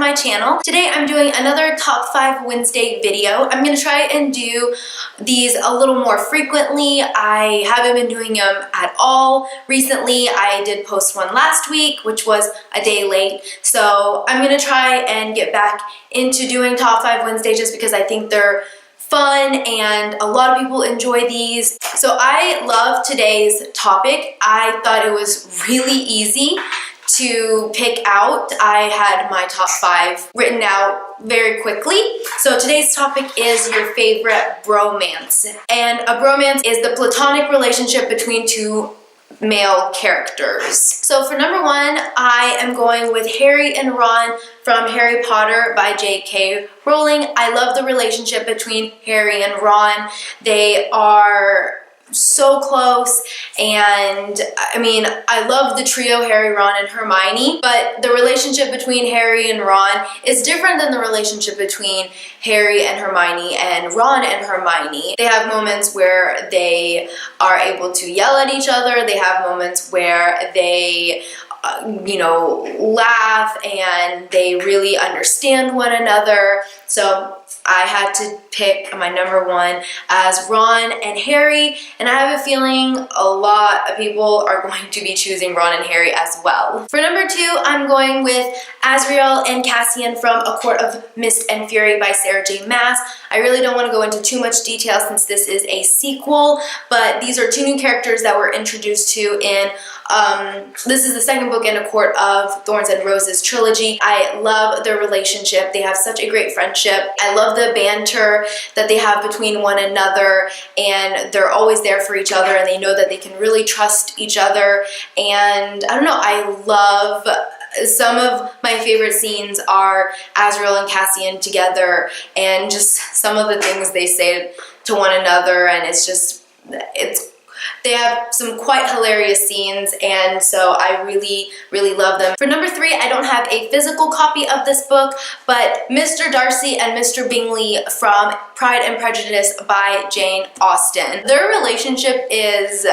my channel. Today I'm doing another Top 5 Wednesday video. I'm going to try and do these a little more frequently. I haven't been doing them at all recently. I did post one last week, which was a day late. So I'm going to try and get back into doing Top 5 Wednesday just because I think they're fun and a lot of people enjoy these. So I love today's topic. I thought it was really easy to pick out. I had my top 5 written out very quickly. So today's topic is your favorite bromance. And a bromance is the platonic relationship between two male characters. So for number 1, I am going with Harry and Ron from Harry Potter by J.K. Rowling. I love the relationship between Harry and Ron. They are so close, and I mean, I love the trio Harry, Ron, and Hermione, but the relationship between Harry and Ron is different than the relationship between Harry and Hermione and Ron and Hermione. They have moments where they are able to yell at each other. They have moments where they laugh and they really understand one another. So I had to pick my number 1 as Ron and Harry, and I have a feeling a lot of people are going to be choosing Ron and Harry as well. For number 2, I'm going with Ezreal and Cassian from A Court of Mist and Fury by Sarah J. Maas. I really don't want to go into too much detail since this is a sequel, but these are 2 new characters that we're introduced to in this is the second book in A Court of Thorns and Roses trilogy. I love their relationship. They have such a great friendship. I love the banter that they have between one another, and they're always there for each other, and they know that they can really trust each other. And I don't know, I love some of my favorite scenes are Ezreal and Cassian together, and just some of the things they say to one another, and they have some quite hilarious scenes, and so I really, really love them. For number 3, I don't have a physical copy of this book, but Mr. Darcy and Mr. Bingley from Pride and Prejudice by Jane Austen. Their relationship is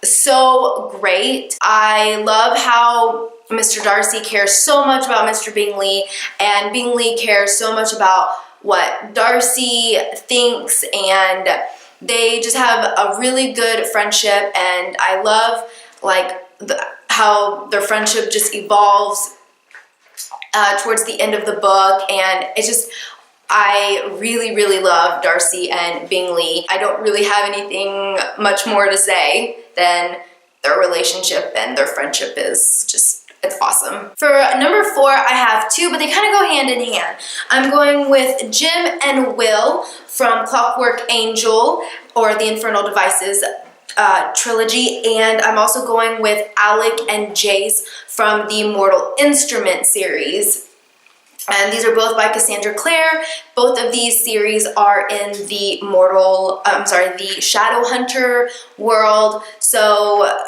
so great. I love how Mr. Darcy cares so much about Mr. Bingley, and Bingley cares so much about what Darcy thinks, and they just have a really good friendship, and I love how their friendship just evolves towards the end of the book, and I really, really love Darcy and Bingley. I don't really have anything much more to say than their relationship, and their friendship is it's awesome. For number 4, I have 2, but they kind of go hand in hand. I'm going with Jim and Will from Clockwork Angel, or the Infernal Devices trilogy, and I'm also going with Alec and Jace from the Mortal Instrument series. And these are both by Cassandra Clare. Both of these series are in the the Shadowhunter world. So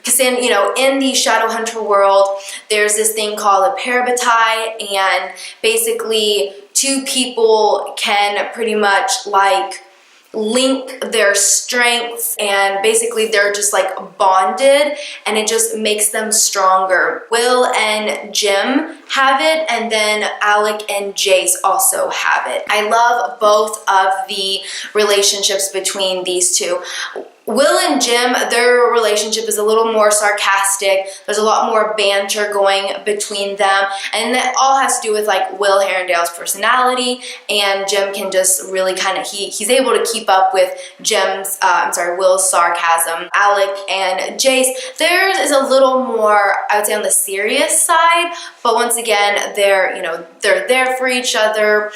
Cassandra, in the Shadowhunter world, there's this thing called a parabatai, and basically 2 people can pretty much link their strengths, and basically they're just bonded, and it just makes them stronger. Will and Jim have it, and then Alec and Jace also have it. I love both of the relationships between these 2. Will and Jim, their relationship is a little more sarcastic. There's a lot more banter going between them, and that all has to do with Will Herondale's personality, and Jim can just really he's able to keep up with Will's sarcasm. Alec and Jace, theirs is a little more, I would say, on the serious side, but once again, they're there for each other,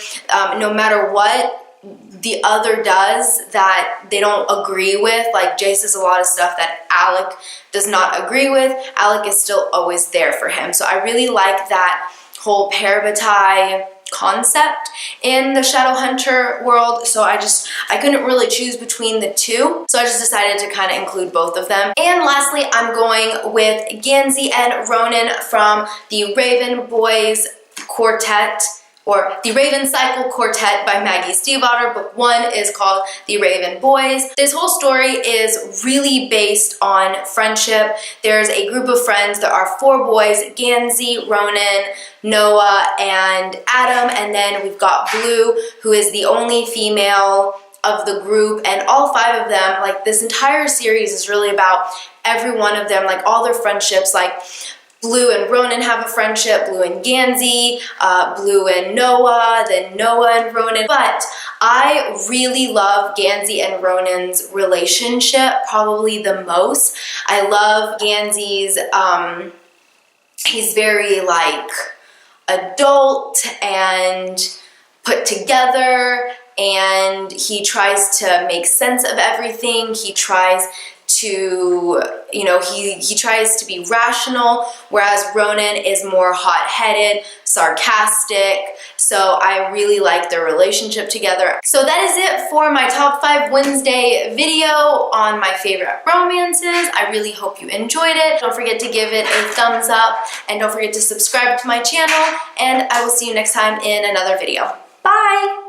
no matter what the other does that they don't agree with. Jace does a lot of stuff that Alec does not agree with. Alec is still always there for him. So I really like that whole parabatai concept in the Shadowhunter world. So I couldn't really choose between the 2. So I just decided to kind of include both of them. And lastly, I'm going with Gansey and Ronan from the Raven Boys Quartet or The Raven Cycle Quartet by Maggie Stiefvater. Book 1 is called The Raven Boys. This whole story is really based on friendship. There's a group of friends. There are 4 boys, Gansey, Ronan, Noah, and Adam, and then we've got Blue, who is the only female of the group, and all 5 of them, like this entire series is really about every one of them, like all their friendships, like Blue and Ronan have a friendship, Blue and Gansey, Blue and Noah, then Noah and Ronan. But I really love Gansey and Ronan's relationship probably the most. I love Gansey's, he's very like adult and put together, and he tries to make sense of everything. He tries to, you know, he tries to be rational, whereas Ronan is more hot-headed, sarcastic. So I really like their relationship together. So that is it for my top 5 Wednesday video on my favorite romances. I really hope you enjoyed it. Don't forget to give it a thumbs up, and don't forget to subscribe to my channel, and I will see you next time in another video. Bye!